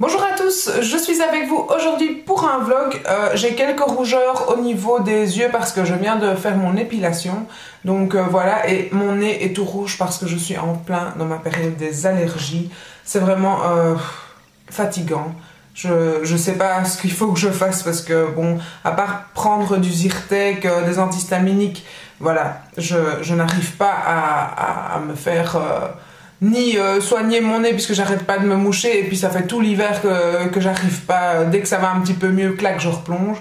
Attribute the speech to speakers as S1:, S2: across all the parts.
S1: Bonjour à tous, je suis avec vous aujourd'hui pour un vlog. J'ai quelques rougeurs au niveau des yeux parce que je viens de faire mon épilation. Donc voilà, et mon nez est tout rouge parce que je suis en plein dans ma période des allergies. C'est vraiment fatigant. Je sais pas ce qu'il faut que je fasse parce que bon, à part prendre du Zyrtec, des antihistaminiques, voilà, je n'arrive pas à me faire... ni soigner mon nez puisque j'arrête pas de me moucher et puis ça fait tout l'hiver que j'arrive pas, dès que ça va un petit peu mieux, clac, je replonge.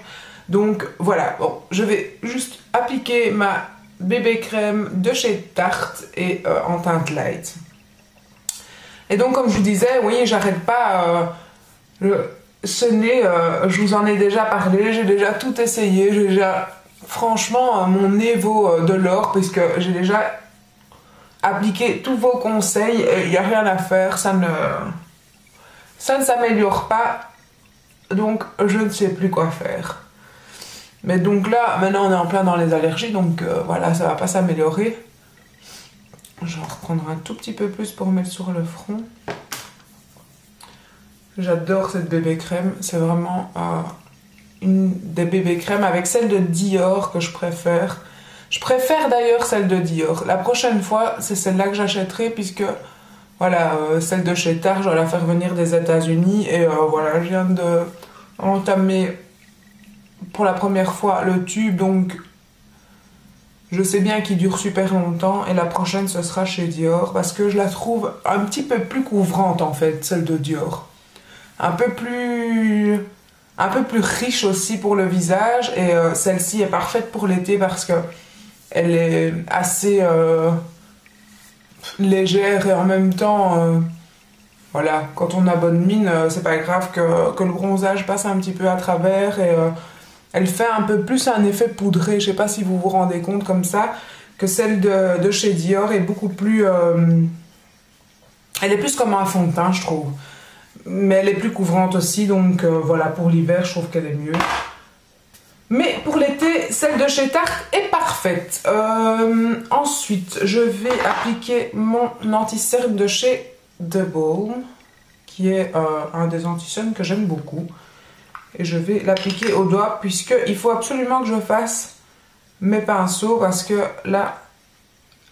S1: Donc voilà, bon, je vais juste appliquer ma bébé crème de chez Tarte et en teinte light. Et donc comme je vous disais, oui, j'arrête pas, ce nez, je vous en ai déjà parlé, j'ai déjà tout essayé, j'ai déjà, franchement, mon nez vaut de l'or puisque j'ai déjà appliquez tous vos conseils, il n'y a rien à faire, ça ne s'améliore pas, donc je ne sais plus quoi faire. Mais donc là, maintenant on est en plein dans les allergies, donc voilà, ça va pas s'améliorer. Je vais en reprendre un tout petit peu plus pour mettre sur le front. J'adore cette bébé crème, c'est vraiment une des bébés crèmes avec celle de Dior que je préfère. Je préfère d'ailleurs celle de Dior. La prochaine fois, c'est celle-là que j'achèterai puisque, voilà, celle de chez Tarte, je vais la faire venir des États-Unis et voilà, je viens de entamer pour la première fois le tube, donc je sais bien qu'il dure super longtemps et la prochaine ce sera chez Dior parce que je la trouve un petit peu plus couvrante en fait, celle de Dior. Un peu plus riche aussi pour le visage et celle-ci est parfaite pour l'été parce que elle est assez légère et en même temps, voilà, quand on a bonne mine, c'est pas grave que le bronzage passe un petit peu à travers et elle fait un peu plus un effet poudré. Je sais pas si vous vous rendez compte comme ça, que celle de chez Dior est beaucoup plus... elle est plus comme un fond de teint, je trouve. Mais elle est plus couvrante aussi, donc voilà, pour l'hiver, je trouve qu'elle est mieux. Mais pour l'été, celle de chez Tarte est parfaite. Ensuite, je vais appliquer mon anti-cerne de chez The Balm, qui est un des anti-cernes que j'aime beaucoup. Et je vais l'appliquer au doigt, puisqu'il faut absolument que je fasse mes pinceaux, parce que là,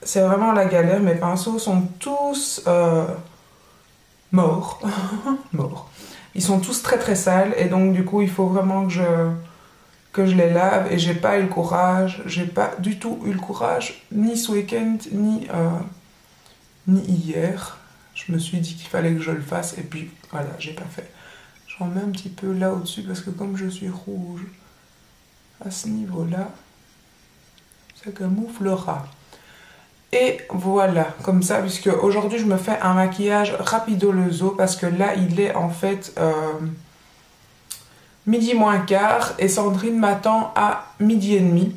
S1: c'est vraiment la galère. Mes pinceaux sont tous morts. Morts. Ils sont tous très très sales, et donc du coup, il faut vraiment que je les lave et j'ai pas eu le courage, j'ai pas du tout eu le courage, ni ce week-end, ni hier. Je me suis dit qu'il fallait que je le fasse et puis voilà, j'ai pas fait. J'en mets un petit peu là au-dessus parce que comme je suis rouge à ce niveau-là, ça camoufle le rat. Et voilà, comme ça, puisque aujourd'hui je me fais un maquillage rapido lezo parce que là il est en fait... midi moins quart et Sandrine m'attend à midi et demi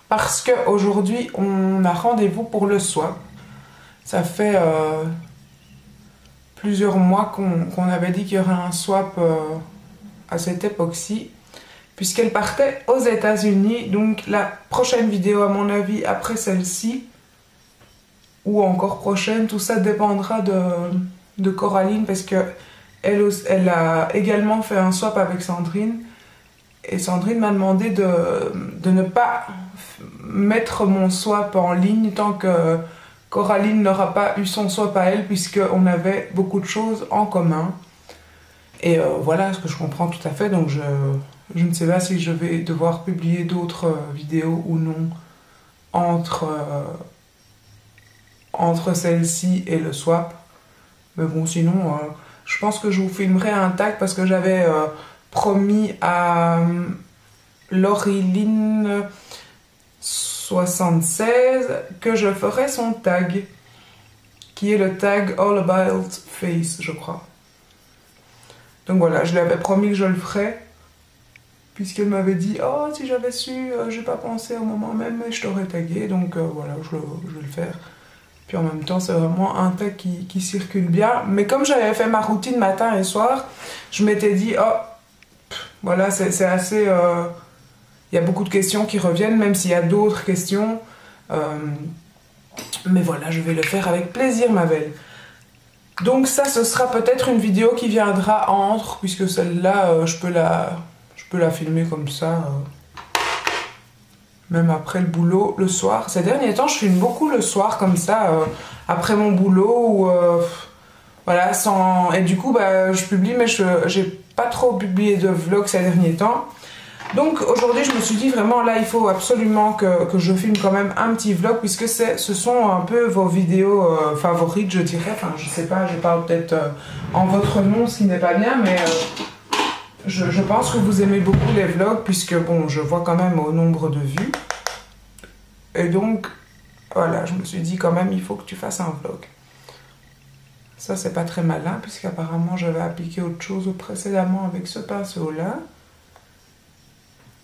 S1: parce qu'aujourd'hui on a rendez-vous pour le swap. Ça fait plusieurs mois qu'on avait dit qu'il y aurait un swap à cette époque-ci puisqu'elle partait aux États-Unis. Donc la prochaine vidéo à mon avis après celle-ci ou encore prochaine, tout ça dépendra de Coraline parce que elle a également fait un swap avec Sandrine. Et Sandrine m'a demandé de ne pas mettre mon swap en ligne tant que Coraline n'aura pas eu son swap à elle, puisqu'on avait beaucoup de choses en commun. Et voilà, ce que je comprends tout à fait. Donc je ne sais pas si je vais devoir publier d'autres vidéos ou non entre celle-ci et le swap. Mais bon, sinon... je pense que je vous filmerai un tag parce que j'avais promis à Laureline 76 que je ferais son tag, qui est le tag All About Face, je crois. Donc voilà, je lui avais promis que je le ferais, puisqu'elle m'avait dit « Oh, si j'avais su, j'ai pas pensé au moment même, mais je t'aurais tagué. » Donc voilà, je vais le faire. Puis en même temps, c'est vraiment un tag qui circule bien. Mais comme j'avais fait ma routine matin et soir, je m'étais dit, oh, voilà, c'est assez... il y a beaucoup de questions qui reviennent, même s'il y a d'autres questions. Mais voilà, je vais le faire avec plaisir, ma belle. Donc ça, ce sera peut-être une vidéo qui viendra entre, puisque celle-là, je peux la filmer comme ça, même après le boulot, le soir. Ces derniers temps, je filme beaucoup le soir, comme ça, après mon boulot, ou voilà, et du coup, bah, je publie, mais j'ai pas trop publié de vlog ces derniers temps. Donc aujourd'hui, je me suis dit vraiment, là, il faut absolument que je filme quand même un petit vlog, puisque ce sont un peu vos vidéos favorites, je dirais. Enfin, je sais pas, je parle peut-être en votre nom, ce qui n'est pas bien, mais je pense que vous aimez beaucoup les vlogs, puisque, bon, je vois quand même au nombre de vues. Et donc, voilà, je me suis dit quand même, il faut que tu fasses un vlog. Ça, c'est pas très malin, puisqu'apparemment, j'avais appliqué autre chose précédemment avec ce pinceau-là.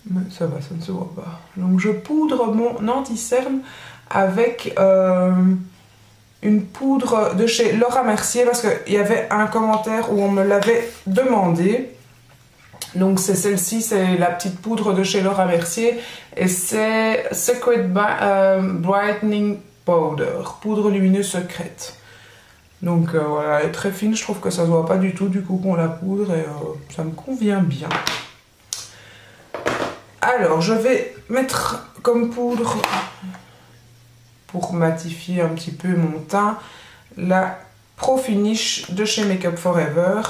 S1: Mais ça va, ça ne se voit pas. Donc je poudre mon anti-cerne avec une poudre de chez Laura Mercier, parce qu'il y avait un commentaire où on me l'avait demandé. Donc c'est celle-ci, c'est la petite poudre de chez Laura Mercier, et c'est Secret Brightening Powder, poudre lumineuse secrète. Donc voilà, elle est très fine, je trouve que ça ne se voit pas du tout du coup qu'on la poudre, et ça me convient bien. Alors, je vais mettre comme poudre, pour matifier un petit peu mon teint, la Pro Finish de chez Make Up For Ever,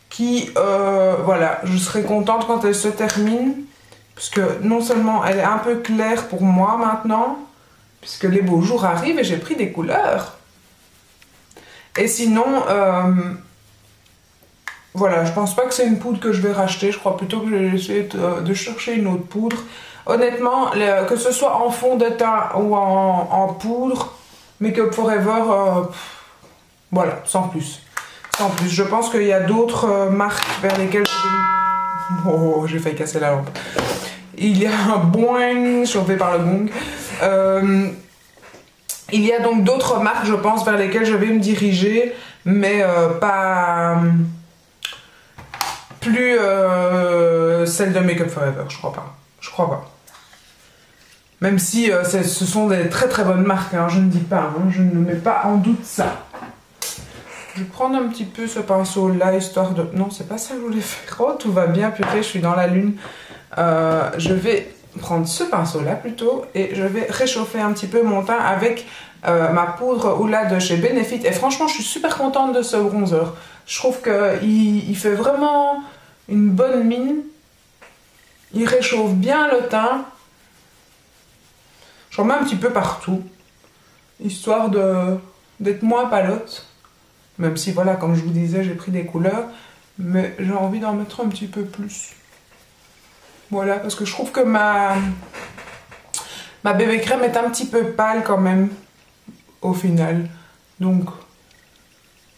S1: qui, voilà, je serai contente quand elle se termine, puisque non seulement elle est un peu claire pour moi maintenant, puisque les beaux jours arrivent et j'ai pris des couleurs. Et sinon, voilà, je pense pas que c'est une poudre que je vais racheter, je crois plutôt que je vais essayer de chercher une autre poudre. Honnêtement, que ce soit en fond de teint ou en poudre, Make Up For Ever, voilà, sans plus. Sans plus, je pense qu'il y a d'autres marques vers lesquelles je vais... Oh, j'ai failli casser la lampe. Il y a un boing chauffé par le gong. Il y a donc d'autres marques, je pense, vers lesquelles je vais me diriger, mais pas... plus celle de Make Up For Ever, je crois pas. Je crois pas. Même si ce sont des très très bonnes marques, hein, je ne dis pas, hein, je ne mets pas en doute ça. Je vais prendre un petit peu ce pinceau là, histoire de... Non, c'est pas ça que je voulais faire. Oh, tout va bien, purée, je suis dans la lune. Je vais prendre ce pinceau là plutôt, et je vais réchauffer un petit peu mon teint avec ma poudre Hoola de chez Benefit. Et franchement, je suis super contente de ce bronzer. Je trouve qu'il fait vraiment une bonne mine. Il réchauffe bien le teint. J'en mets un petit peu partout, histoire d'être moins palote. Même si, voilà, comme je vous disais, j'ai pris des couleurs, mais j'ai envie d'en mettre un petit peu plus. Voilà, parce que je trouve que ma bébé crème est un petit peu pâle quand même, au final. Donc,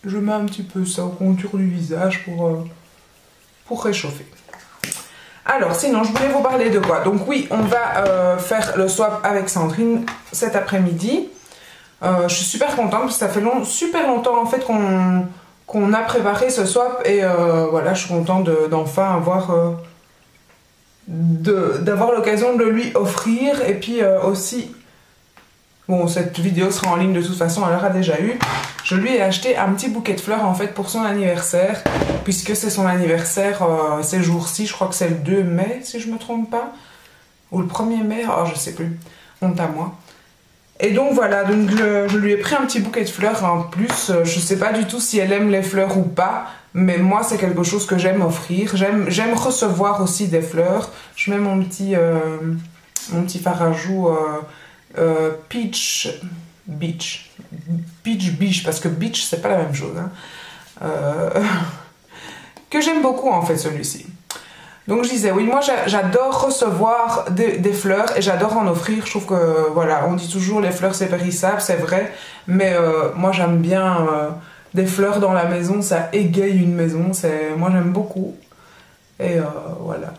S1: je mets un petit peu ça au contour du visage pour réchauffer. Alors, sinon, je voulais vous parler de quoi? Donc oui, on va faire le swap avec Sandrine cet après-midi. Je suis super contente parce que ça fait super longtemps en fait qu'on a préparé ce swap, et voilà, je suis contente d'enfin d'avoir l'occasion de le lui offrir. Et puis aussi, bon, cette vidéo sera en ligne de toute façon, elle aura déjà eu. Je lui ai acheté un petit bouquet de fleurs en fait pour son anniversaire, puisque c'est son anniversaire ces jours-ci. Je crois que c'est le 2 mai si je me trompe pas, ou le 1er mai, oh, je sais plus, honte à moi. Et donc voilà, donc je lui ai pris un petit bouquet de fleurs en plus. Je sais pas du tout si elle aime les fleurs ou pas, mais moi c'est quelque chose que j'aime offrir. J'aime recevoir aussi des fleurs. Je mets mon petit fard à joues Peach Beach, parce que Beach c'est pas la même chose, hein. Que j'aime beaucoup en fait celui-ci. Donc je disais, oui, moi j'adore recevoir des fleurs et j'adore en offrir. Je trouve que, voilà, on dit toujours les fleurs c'est périssable, c'est vrai, mais moi j'aime bien des fleurs dans la maison, ça égaye une maison, moi j'aime beaucoup. Et voilà.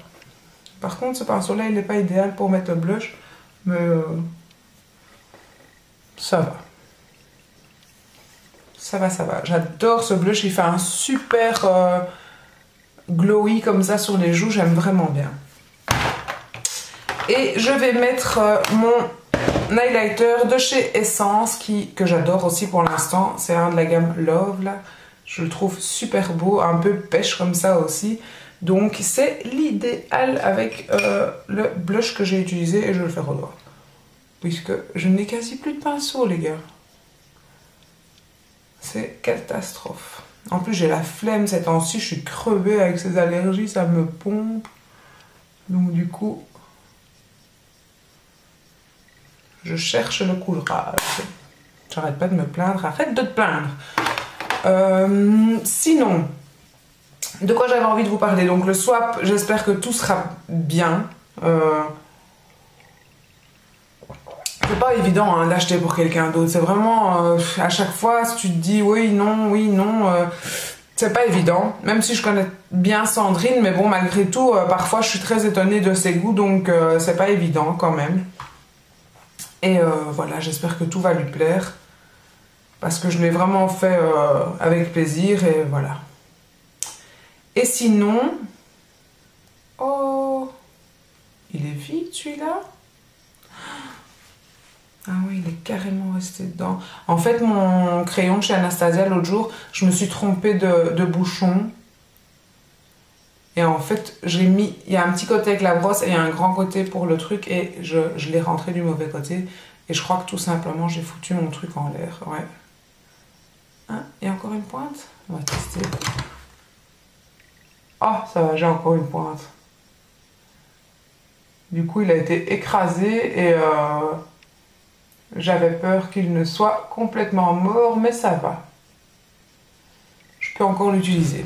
S1: Par contre, ce pinceau-là, il n'est pas idéal pour mettre le blush, mais ça va. Ça va, ça va. J'adore ce blush, il fait un super... glowy comme ça sur les joues, j'aime vraiment bien. Et je vais mettre mon highlighter de chez Essence, que j'adore aussi pour l'instant. C'est un de la gamme Love là. Je le trouve super beau, un peu pêche comme ça aussi. Donc c'est l'idéal avec le blush que j'ai utilisé et je vais le faire au doigt. Puisque je n'ai quasi plus de pinceau les gars. C'est catastrophe. En plus j'ai la flemme ces temps-ci, je suis crevée avec ces allergies, ça me pompe. Donc du coup, je cherche le courage. J'arrête pas de me plaindre, arrête de te plaindre. Sinon, de quoi j'avais envie de vous parler? Donc le swap, j'espère que tout sera bien. C'est pas évident hein, d'acheter pour quelqu'un d'autre. C'est vraiment à chaque fois, si tu te dis oui, non, c'est pas évident. Même si je connais bien Sandrine, mais bon, malgré tout, parfois je suis très étonnée de ses goûts, donc c'est pas évident quand même. Et voilà, j'espère que tout va lui plaire. Parce que je l'ai vraiment fait avec plaisir et voilà. Et sinon... Oh, il est vide celui-là? Ah oui, il est carrément resté dedans. En fait, mon crayon chez Anastasia, l'autre jour, je me suis trompée de bouchon. Et en fait, j'ai mis... Il y a un petit côté avec la brosse et il y a un grand côté pour le truc. Et je l'ai rentré du mauvais côté. Et je crois que tout simplement, j'ai foutu mon truc en l'air. Ouais. Hein, il y a encore une pointe? On va tester. Ah, ça va, j'ai encore une pointe. Du coup, il a été écrasé et j'avais peur qu'il ne soit complètement mort, mais ça va. Je peux encore l'utiliser.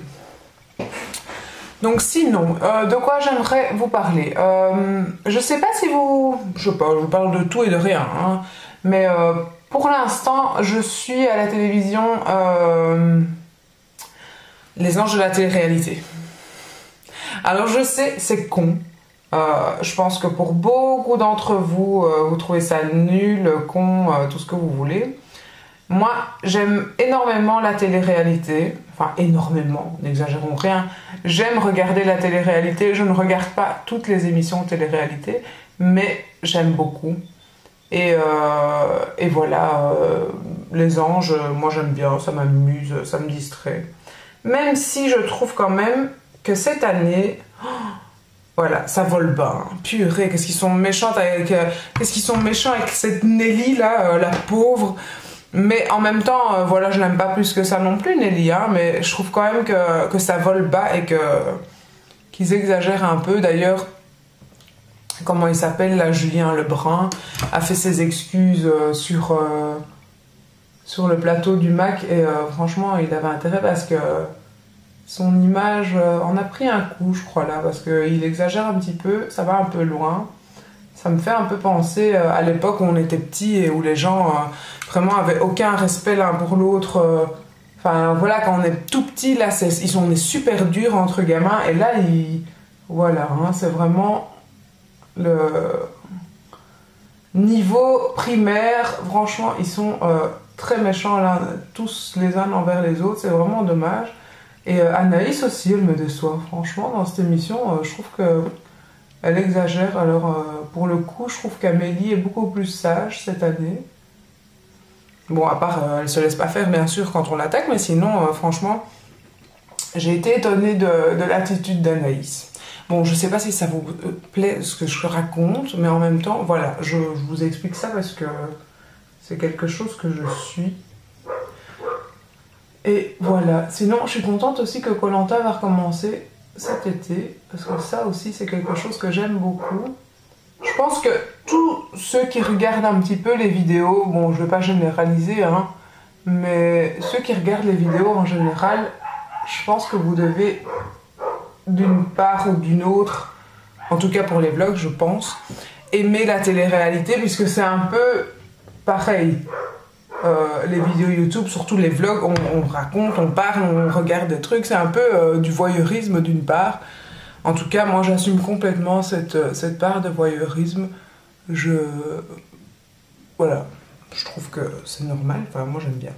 S1: Donc sinon, de quoi j'aimerais vous parler? Je sais pas si vous... Je sais pas, je parle de tout et de rien, hein, mais... pour l'instant, je suis à la télévision Les Anges de la télé-réalité. Alors je sais, c'est con. Je pense que pour beaucoup d'entre vous, vous trouvez ça nul, con, tout ce que vous voulez. Moi, j'aime énormément la télé-réalité. Enfin, énormément, n'exagérons rien. J'aime regarder la télé-réalité. Je ne regarde pas toutes les émissions de télé-réalité, mais j'aime beaucoup. Et voilà, les anges, moi j'aime bien, ça m'amuse, ça me distrait. Même si je trouve quand même que cette année, oh, voilà, ça vole bas. Hein. Purée, qu'est-ce qu'ils sont méchants avec, cette Nelly là, la pauvre. Mais en même temps, voilà, je l'aime pas plus que ça non plus Nelly, hein, mais je trouve quand même que ça vole bas et qu'ils exagèrent un peu. D'ailleurs, comment il s'appelle là, Julien Lebrun, a fait ses excuses sur le plateau du MAC et franchement il avait intérêt parce que son image en a pris un coup je crois là, parce qu'il exagère un petit peu, ça va un peu loin. Ça me fait un peu penser à l'époque où on était petits et où les gens vraiment avaient aucun respect l'un pour l'autre. Enfin voilà, quand on est tout petit là, on est super durs entre gamins et là voilà, hein, c'est vraiment... Le niveau primaire, franchement, ils sont très méchants là, tous les uns envers les autres, c'est vraiment dommage. Et Anaïs aussi, elle me déçoit, franchement, dans cette émission, je trouve qu'elle exagère. Alors, pour le coup, je trouve qu'Amélie est beaucoup plus sage cette année. Bon, à part, elle se laisse pas faire, bien sûr, quand on l'attaque, mais sinon, franchement, j'ai été étonnée de l'attitude d'Anaïs. Bon, je sais pas si ça vous plaît ce que je raconte, mais en même temps, voilà, je vous explique ça parce que c'est quelque chose que je suis. Et voilà, sinon je suis contente aussi que Koh Lanta va recommencer cet été, parce que ça aussi c'est quelque chose que j'aime beaucoup. Je pense que tous ceux qui regardent un petit peu les vidéos, bon je vais pas généraliser, hein, mais ceux qui regardent les vidéos en général, je pense que vous devez... d'une part ou d'une autre, en tout cas pour les vlogs je pense, aimer la télé-réalité puisque c'est un peu pareil. Les vidéos YouTube, surtout les vlogs, on raconte, on parle, on regarde des trucs, c'est un peu du voyeurisme d'une part. En tout cas moi j'assume complètement cette part de voyeurisme. Voilà, je trouve que c'est normal, enfin moi j'aime bien.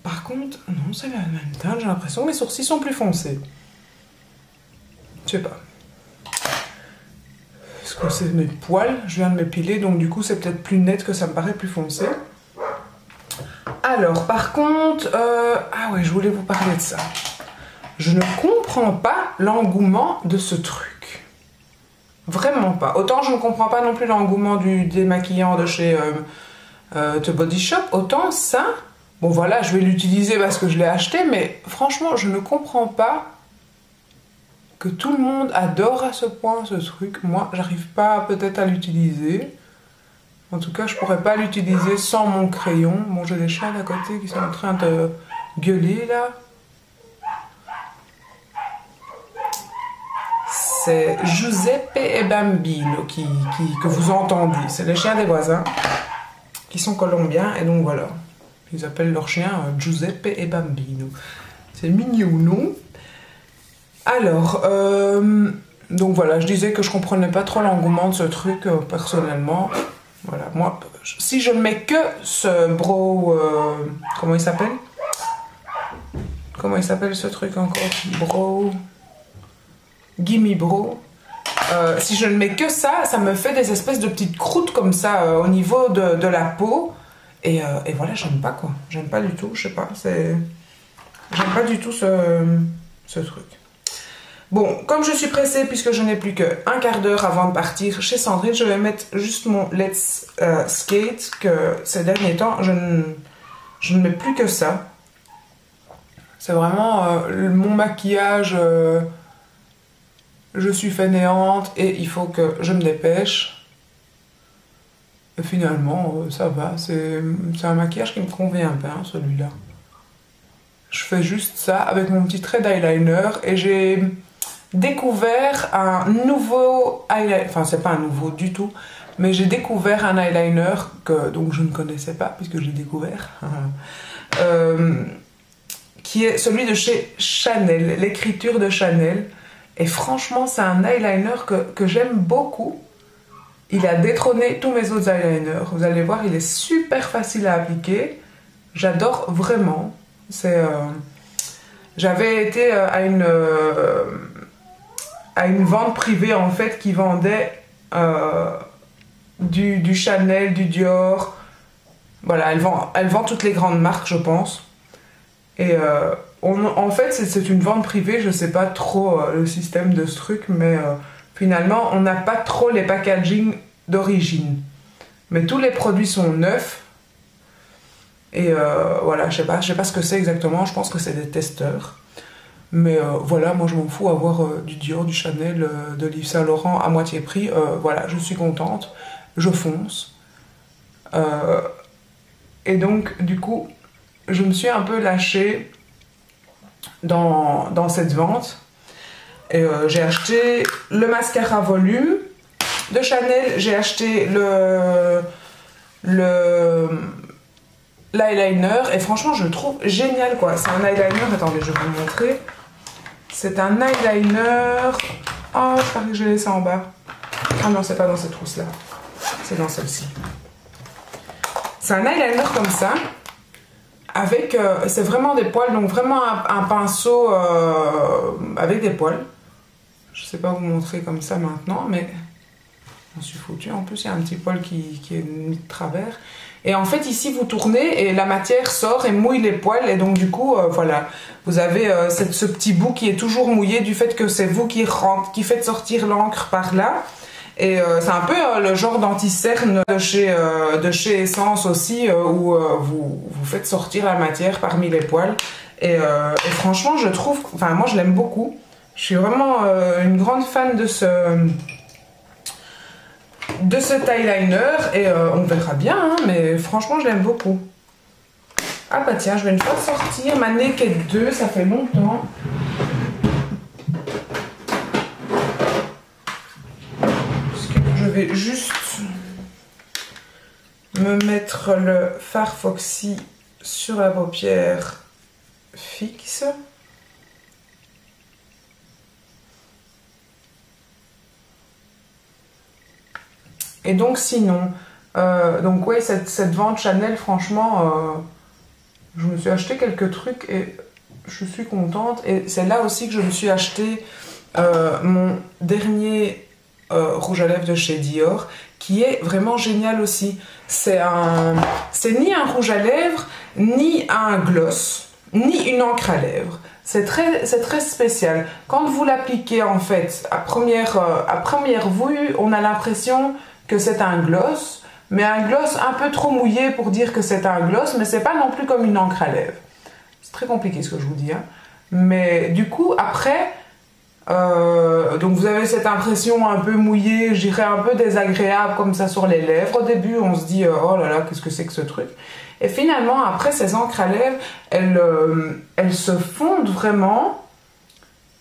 S1: Par contre, non c'est la même teinte, j'ai l'impression que mes sourcils sont plus foncés. Je sais pas. Est-ce que c'est mes poils? Je viens de m'épiler, donc du coup c'est peut-être plus net que ça me paraît plus foncé. Alors, par contre, ah ouais, je voulais vous parler de ça. Je ne comprends pas l'engouement de ce truc. Vraiment pas. Autant je ne comprends pas non plus l'engouement du démaquillant de chez The Body Shop, autant ça, bon voilà, je vais l'utiliser parce que je l'ai acheté, mais franchement, je ne comprends pas que tout le monde adore à ce point ce truc. Moi, j'arrive pas peut-être à l'utiliser. En tout cas, je pourrais pas l'utiliser sans mon crayon. Bon, j'ai des chiens d'à côté qui sont en train de gueuler là. C'est Giuseppe et Bambino que vous entendez. C'est les chiens des voisins qui sont colombiens et donc voilà. Ils appellent leur chien Giuseppe et Bambino. C'est mignon, non? Alors, donc voilà, je disais que je comprenais pas trop l'engouement de ce truc personnellement. Voilà, moi, si je ne mets que ce bro... comment il s'appelle? Comment il s'appelle ce truc encore? Bro... Gimme Bro. Si je ne mets que ça, ça me fait des espèces de petites croûtes comme ça au niveau de la peau. Et voilà, j'aime pas quoi. J'aime pas du tout, je sais pas. J'aime pas du tout ce truc. Bon, comme je suis pressée, puisque je n'ai plus qu'un quart d'heure avant de partir chez Sandrine, je vais mettre juste mon Let's Skate, que ces derniers temps, je ne mets plus que ça. C'est vraiment mon maquillage, je suis fainéante et il faut que je me dépêche. Et finalement, ça va, c'est un maquillage qui me convient bien, celui-là. Je fais juste ça avec mon petit trait d'eyeliner et j'ai découvert un nouveau eyeliner, enfin c'est pas un nouveau du tout, mais j'ai découvert un eyeliner que donc je ne connaissais pas puisque j'ai découvert, qui est celui de chez Chanel, l'écriture de Chanel, et franchement c'est un eyeliner que j'aime beaucoup. Il a détrôné tous mes autres eyeliners, vous allez voir, il est super facile à appliquer, j'adore vraiment. J'avais été à une vente privée en fait qui vendait du Chanel, du Dior. Voilà, elle vend toutes les grandes marques, je pense. Et en fait, c'est une vente privée, je sais pas trop le système de ce truc, mais finalement, on n'a pas trop les packaging d'origine. Mais tous les produits sont neufs. Et voilà, je sais pas ce que c'est exactement, je pense que c'est des testeurs. Mais voilà, moi je m'en fous, avoir du Dior, du Chanel, de l'Yves Saint Laurent à moitié prix. Voilà, je suis contente, je fonce. Et donc, du coup, je me suis un peu lâchée dans cette vente. Et j'ai acheté le volume de Chanel, j'ai acheté l'eyeliner et franchement je le trouve génial quoi. C'est un eyeliner, attendez je vais vous montrer. C'est un eyeliner, oh je crois que je l'ai laissé en bas. Ah non c'est pas dans cette trousse là, c'est dans celle-ci. C'est un eyeliner comme ça, avec, c'est vraiment des poils, donc vraiment un pinceau avec des poils. Je sais pas vous montrer comme ça maintenant, mais je suis foutue. En plus il y a un petit poil qui est mis de travers. Et en fait ici vous tournez et la matière sort et mouille les poils et donc du coup voilà, vous avez ce petit bout qui est toujours mouillé du fait que c'est vous qui faites sortir l'encre par là. Et c'est un peu le genre d'anti-cerne de chez Essence aussi où vous faites sortir la matière parmi les poils. Et franchement je trouve, enfin moi je l'aime beaucoup. Je suis vraiment une grande fan de cet eyeliner et on verra bien hein, mais franchement je l'aime beaucoup. Ah bah tiens je vais une fois sortir ma Naked 2, ça fait longtemps. Je vais juste me mettre le fard Foxy sur la paupière fixe. Et donc sinon, donc ouais, cette vente Chanel, franchement, je me suis acheté quelques trucs et je suis contente. Et c'est là aussi que je me suis acheté mon dernier rouge à lèvres de chez Dior, qui est vraiment génial aussi. C'est ni un rouge à lèvres, ni un gloss, ni une encre à lèvres. C'est très spécial. Quand vous l'appliquez, en fait, à première vue, on a l'impression que c'est un gloss, mais un gloss un peu trop mouillé pour dire que c'est un gloss, mais c'est pas non plus comme une encre à lèvres. C'est très compliqué ce que je vous dis, hein. Mais du coup, après, donc vous avez cette impression un peu mouillée, je dirais un peu désagréable comme ça sur les lèvres. Au début, on se dit oh là là, qu'est-ce que c'est que ce truc? Et finalement, après, ces encres à lèvres, elles se fondent vraiment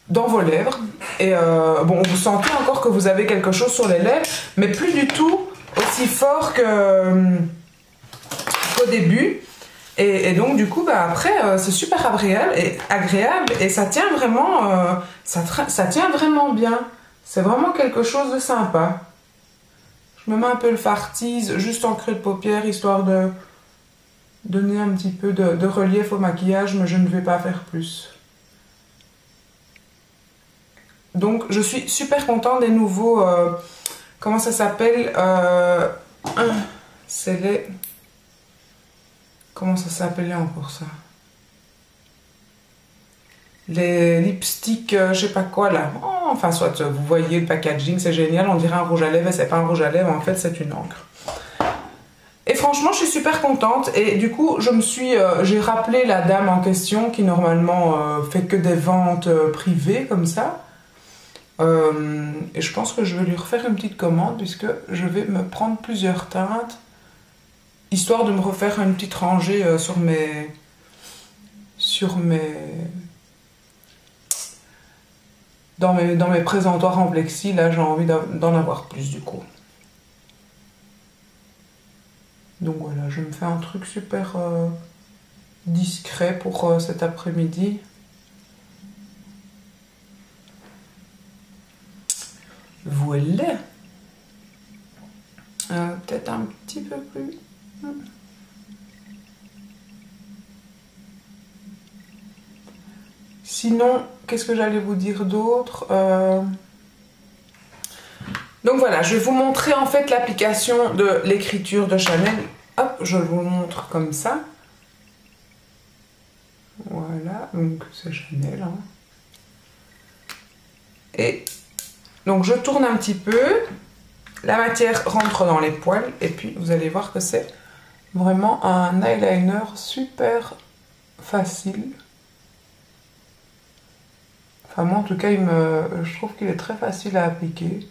S1: dans vos lèvres. Et bon, vous sentez encore que vous avez quelque chose sur les lèvres, mais plus du tout aussi fort qu'au début. Et donc, du coup, bah, après, c'est super agréable et ça tient vraiment, ça tient vraiment bien. C'est vraiment quelque chose de sympa. Je me mets un peu le Fartise juste en creux de paupière, histoire de donner un petit peu de relief au maquillage, mais je ne vais pas faire plus. Donc, je suis super contente des nouveaux... comment ça s'appelle c'est les... Comment ça s'appelait encore ça? Les lipsticks, je sais pas quoi là. Oh, enfin, soit vous voyez le packaging, c'est génial. On dirait un rouge à lèvres et c'est pas un rouge à lèvres, en fait, c'est une encre. Et franchement, je suis super contente. Et du coup, j'ai rappelé la dame en question qui normalement fait que des ventes privées comme ça. Et je pense que je vais lui refaire une petite commande puisque je vais me prendre plusieurs teintes. Histoire de me refaire une petite rangée dans mes présentoirs en plexi. Là, j'ai envie d'en avoir plus du coup. Donc voilà, je me fais un truc super discret pour cet après-midi. Voilà. Peut-être un petit peu plus. Sinon, qu'est-ce que j'allais vous dire d'autre? Donc voilà, je vais vous montrer en fait l'application de l'écriture de Chanel. Hop, je vous montre comme ça. Voilà, donc c'est Chanel. Hein. Et donc je tourne un petit peu. La matière rentre dans les poils. Et puis vous allez voir que c'est vraiment un eyeliner super facile. Enfin moi en tout cas, je trouve qu'il est très facile à appliquer.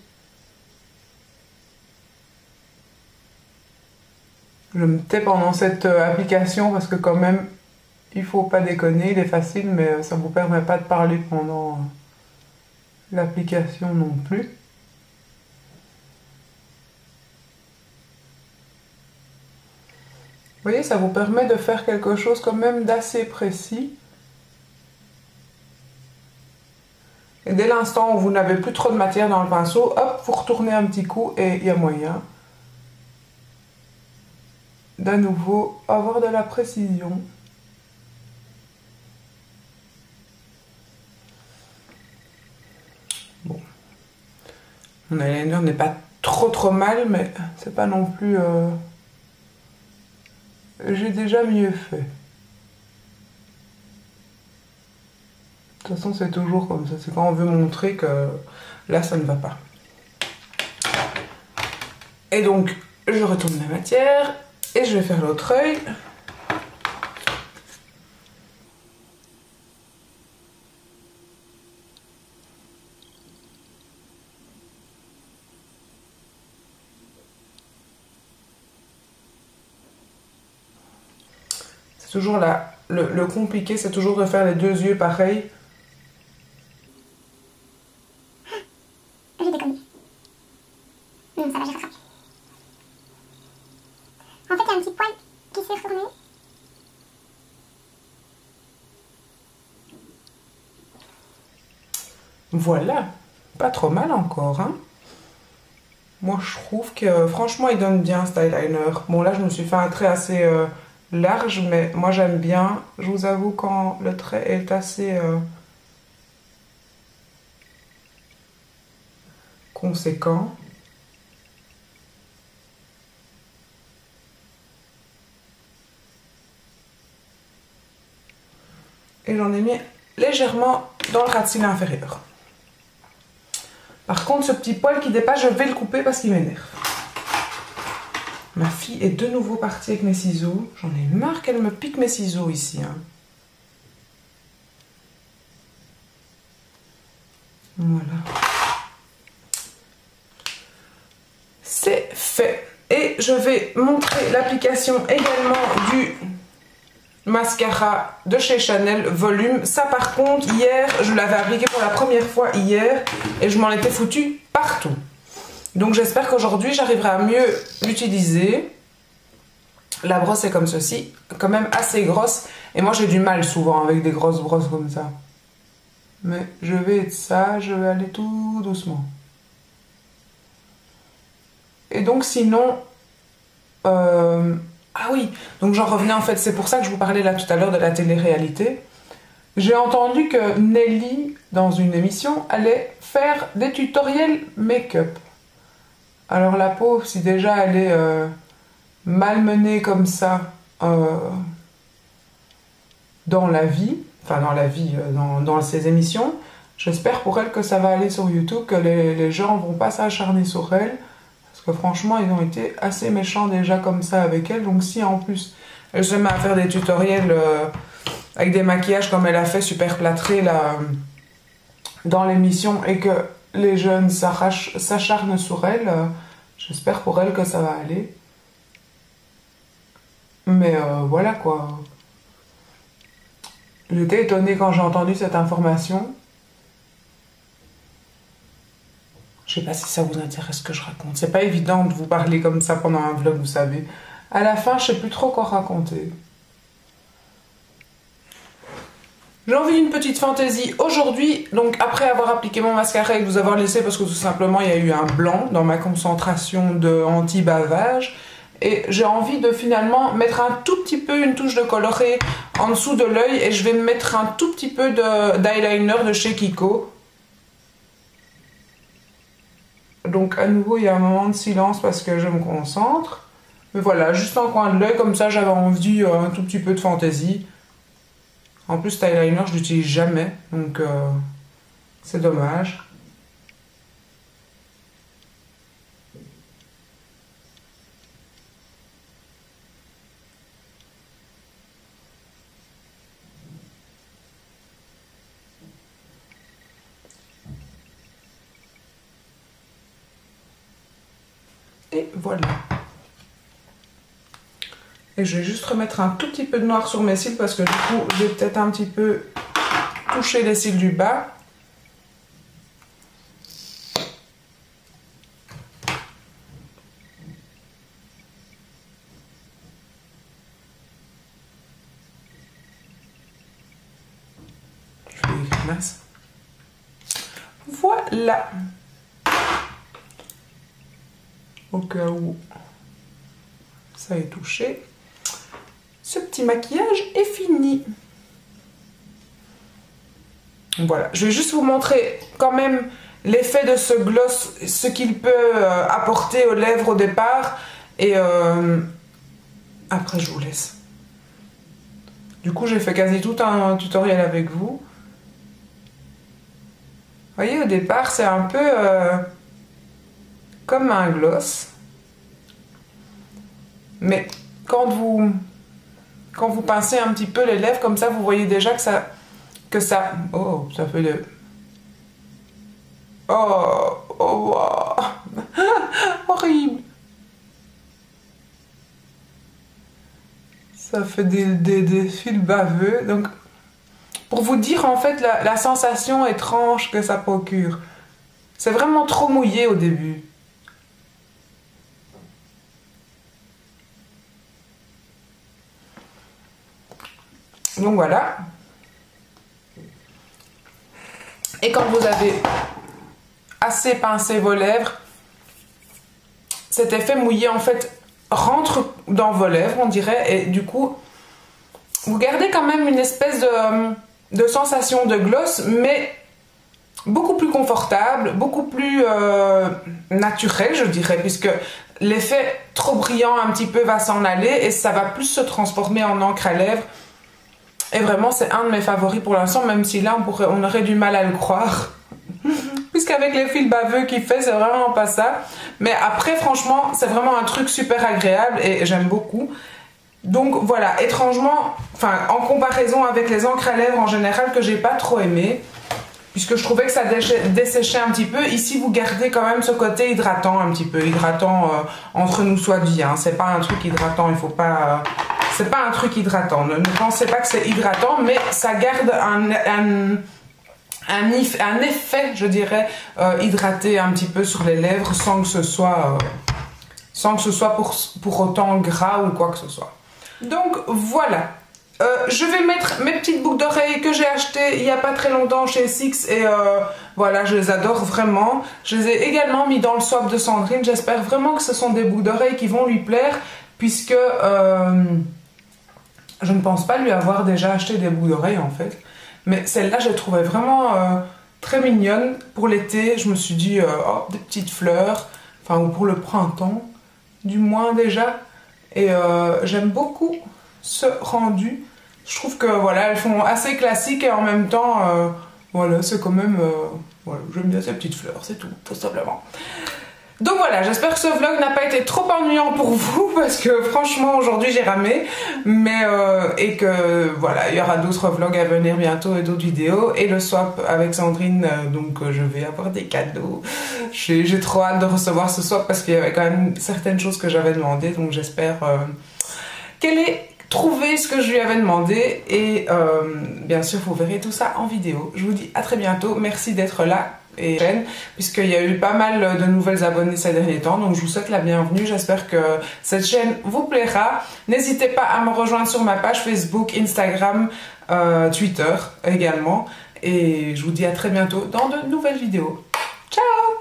S1: Je me tais pendant cette application parce que quand même, il faut pas déconner, il est facile, mais ça ne vous permet pas de parler pendant l'application non plus. Vous voyez, ça vous permet de faire quelque chose quand même d'assez précis. Et dès l'instant où vous n'avez plus trop de matière dans le pinceau, hop, vous retournez un petit coup et il y a moyen d'à nouveau avoir de la précision. Bon. Mon eyeliner n'est pas trop mal, mais c'est pas non plus... J'ai déjà mieux fait. De toute façon, c'est toujours comme ça. C'est quand on veut montrer que là, ça ne va pas. Et donc, je retourne la matière et je vais faire l'autre œil. C'est toujours là. Le compliqué, c'est toujours de faire les deux yeux pareils.
S2: J'ai déconné. Ça va, j'ai rattrapé. En fait, il y a un petit poil qui s'est retourné.
S1: Voilà. Pas trop mal encore, hein. Moi, je trouve que franchement, il donne bien cet eyeliner. Bon, là, je me suis fait un trait assez large, mais moi, j'aime bien. Je vous avoue, quand le trait est assez conséquent. et j'en ai mis légèrement dans le ras de cils inférieur. Par contre, ce petit poil qui dépasse, je vais le couper parce qu'il m'énerve. Ma fille est de nouveau partie avec mes ciseaux. J'en ai marre qu'elle me pique mes ciseaux ici. Hein. Voilà. C'est fait. Et je vais montrer l'application également du mascara de chez Chanel Volume. Ça par contre, hier, je l'avais appliqué pour la première fois hier et je m'en étais foutu partout. Donc j'espère qu'aujourd'hui, j'arriverai à mieux l'utiliser. La brosse est comme ceci, quand même assez grosse. Et moi, j'ai du mal souvent avec des grosses brosses comme ça. Mais je vais être sage, je vais aller tout doucement. Et donc sinon... Ah oui, donc j'en revenais en fait, c'est pour ça que je vous parlais là tout à l'heure de la télé-réalité. J'ai entendu que Nelly, dans une émission, allait faire des tutoriels make-up. Alors la pauvre, si déjà elle est malmenée comme ça dans la vie, enfin dans ses émissions, j'espère pour elle que ça va aller sur YouTube, que les gens vont pas s'acharner sur elle. Parce que franchement, ils ont été assez méchants déjà comme ça avec elle. Donc si en plus, elle se met à faire des tutoriels avec des maquillages comme elle a fait, super plâtrés là, dans l'émission, et que les jeunes s'acharnent sur elle, j'espère pour elle que ça va aller. Mais voilà quoi. J'étais étonnée quand j'ai entendu cette information. Je sais pas si ça vous intéresse ce que je raconte. C'est pas évident de vous parler comme ça pendant un vlog, vous savez. À la fin, je sais plus trop quoi raconter. J'ai envie d'une petite fantaisie aujourd'hui. Donc après avoir appliqué mon mascara et vous avoir laissé parce que tout simplement il y a eu un blanc dans ma concentration de anti-bavage. Et j'ai envie de finalement mettre un tout petit peu une touche de coloré en dessous de l'œil. Et je vais me mettre un tout petit peu d'eyeliner de chez Kiko. Donc à nouveau il y a un moment de silence parce que je me concentre. Mais voilà, juste en coin de l'œil, comme ça j'avais envie un tout petit peu de fantaisie. En plus cet eyeliner je l'utilise jamais, donc c'est dommage. Et voilà. Et je vais juste remettre un tout petit peu de noir sur mes cils parce que du coup, j'ai peut-être un petit peu touché les cils du bas. Je fais des grimaces. Voilà. Au cas où ça est touché. Ce petit maquillage est fini. Voilà, je vais juste vous montrer quand même l'effet de ce gloss, ce qu'il peut apporter aux lèvres au départ. Et après je vous laisse. Du coup j'ai fait quasi tout un tutoriel avec vous. Vous voyez, au départ c'est un peu... comme un gloss, mais quand vous pincez un petit peu les lèvres comme ça, vous voyez déjà que ça oh, ça fait de oh, oh, oh. Horrible, ça fait des fils baveux. Donc pour vous dire en fait la sensation étrange que ça procure, c'est vraiment trop mouillé au début. Donc voilà. Et quand vous avez assez pincé vos lèvres, cet effet mouillé en fait rentre dans vos lèvres, on dirait, et du coup vous gardez quand même une espèce de sensation de gloss, mais beaucoup plus confortable, beaucoup plus naturel, je dirais, puisque l'effet trop brillant un petit peu va s'en aller et ça va plus se transformer en encre à lèvres. Et vraiment, c'est un de mes favoris pour l'instant, même si là, on aurait du mal à le croire. Puisqu'avec les fils baveux qu'il fait, c'est vraiment pas ça. Mais après, franchement, c'est vraiment un truc super agréable et j'aime beaucoup. Donc voilà, étrangement, enfin, en comparaison avec les encres à lèvres en général que j'ai pas trop aimé, puisque je trouvais que ça desséchait un petit peu. Ici, vous gardez quand même ce côté hydratant un petit peu. Hydratant entre nous soit dit, hein. C'est pas un truc hydratant, il faut pas... c'est pas un truc hydratant. Ne pensez pas que c'est hydratant, mais ça garde un effet, je dirais, hydraté un petit peu sur les lèvres sans que ce soit pour autant gras ou quoi que ce soit. Donc voilà. Je vais mettre mes petites boucles d'oreilles que j'ai achetées il n'y a pas très longtemps chez Six et voilà, je les adore vraiment. Je les ai également mis dans le swap de Sandrine. J'espère vraiment que ce sont des boucles d'oreilles qui vont lui plaire puisque je ne pense pas lui avoir déjà acheté des boucles d'oreilles en fait. Mais celle-là, je la trouvais vraiment très mignonne. Pour l'été, je me suis dit, oh, des petites fleurs, enfin, ou pour le printemps, du moins déjà. Et j'aime beaucoup ce rendu. Je trouve que voilà, elles font assez classiques et en même temps, voilà, c'est quand même, voilà, j'aime bien ces petites fleurs, c'est tout simplement. Donc voilà, j'espère que ce vlog n'a pas été trop ennuyant pour vous parce que franchement aujourd'hui j'ai ramé, mais et que voilà, il y aura d'autres vlogs à venir bientôt et d'autres vidéos et le swap avec Sandrine, donc je vais avoir des cadeaux. J'ai trop hâte de recevoir ce swap parce qu'il y avait quand même certaines choses que j'avais demandé, donc j'espère qu'elle ait trouvé ce que je lui avais demandé et bien sûr vous verrez tout ça en vidéo. Je vous dis à très bientôt, merci d'être là. Et puisqu'il y a eu pas mal de nouvelles abonnés ces derniers temps, donc je vous souhaite la bienvenue, j'espère que cette chaîne vous plaira. N'hésitez pas à me rejoindre sur ma page Facebook, Instagram, Twitter également, et je vous dis à très bientôt dans de nouvelles vidéos. Ciao!